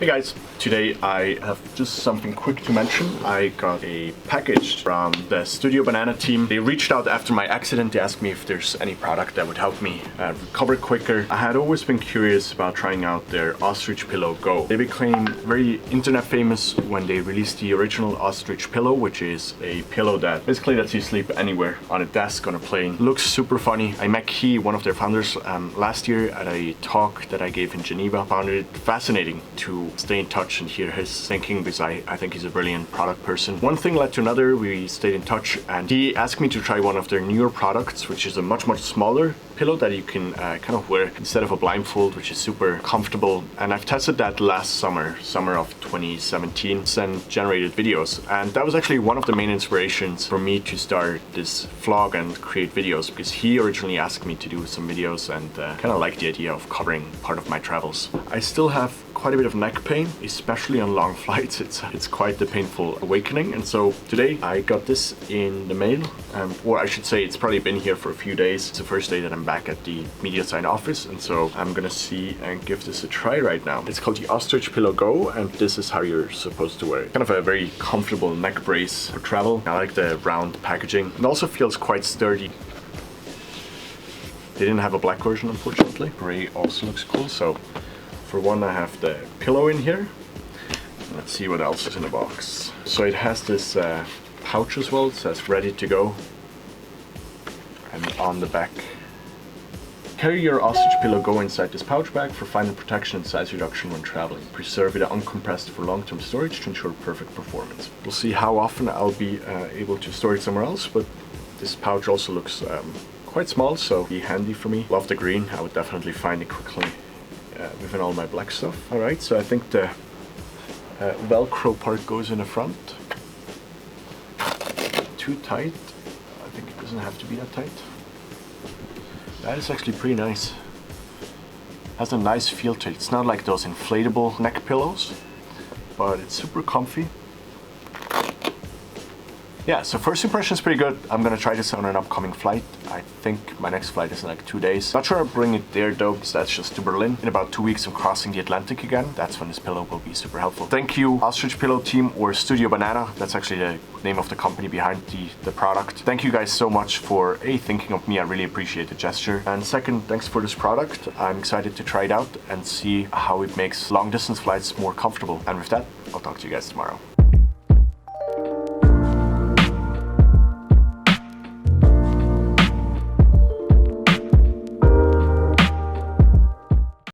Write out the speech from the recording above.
guys, today I have just something quick to mention. I got a package from the Studio Banana team. They reached out after my accident. They asked me if there's any product that would help me recover quicker. I had always been curious about trying out their Ostrich Pillow Go. They became very internet famous when they released the original Ostrich Pillow, which is a pillow that basically lets you sleep anywhere, on a desk, on a plane. Looks super funny. I met Key, one of their founders, last year at a talk that I gave in Geneva. Found it fascinating to stay in touch and hear his thinking, because I think he's a brilliant product person. One thing led to another. We stayed in touch and he asked me to try one of their newer products, which is a much smaller pillow that you can kind of wear instead of a blindfold, which is super comfortable. And I've tested that last summer of 2017, and generated videos. And that was actually one of the main inspirations for me to start this vlog and create videos, because he originally asked me to do some videos and kind of liked the idea of covering part of my travels. I still have quite a bit of neck pain, especially on long flights. It's quite the painful awakening. And so today I got this in the mail, or I should say it's probably been here for a few days. It's the first day that I'm back at the media sign office, and so I'm gonna see and give this a try right now. It's called the Ostrich Pillow Go, and this is how you're supposed to wear it. Kind of a very comfortable neck brace for travel. I like the round packaging. It also feels quite sturdy. They didn't have a black version, unfortunately. Gray also looks cool. So for one, I have the pillow in here. Let's see what else is in the box. So it has this pouch as well. It says ready to go. And on the back, carry your Ostrich Pillow Go inside this pouch bag for final protection and size reduction when traveling. Preserve it uncompressed for long-term storage to ensure perfect performance. We'll see how often I'll be able to store it somewhere else, but this pouch also looks quite small, so be handy for me. Love the green. I would definitely find it quickly within all my black stuff. Alright, so I think the Velcro part goes in the front. Too tight. I think it doesn't have to be that tight. That is actually pretty nice. Has a nice feel to it. It's not like those inflatable neck pillows, but it's super comfy. Yeah, so first impression is pretty good. I'm gonna try this on an upcoming flight. I think my next flight is in like 2 days. Not sure I'll bring it there though, because that's just to Berlin. In about 2 weeks, I'm crossing the Atlantic again. That's when this pillow will be super helpful. Thank you, Ostrich Pillow team, or Studio Banana. That's actually the name of the company behind the product. Thank you guys so much for thinking of me. I really appreciate the gesture. And second, thanks for this product. I'm excited to try it out and see how it makes long distance flights more comfortable. And with that, I'll talk to you guys tomorrow.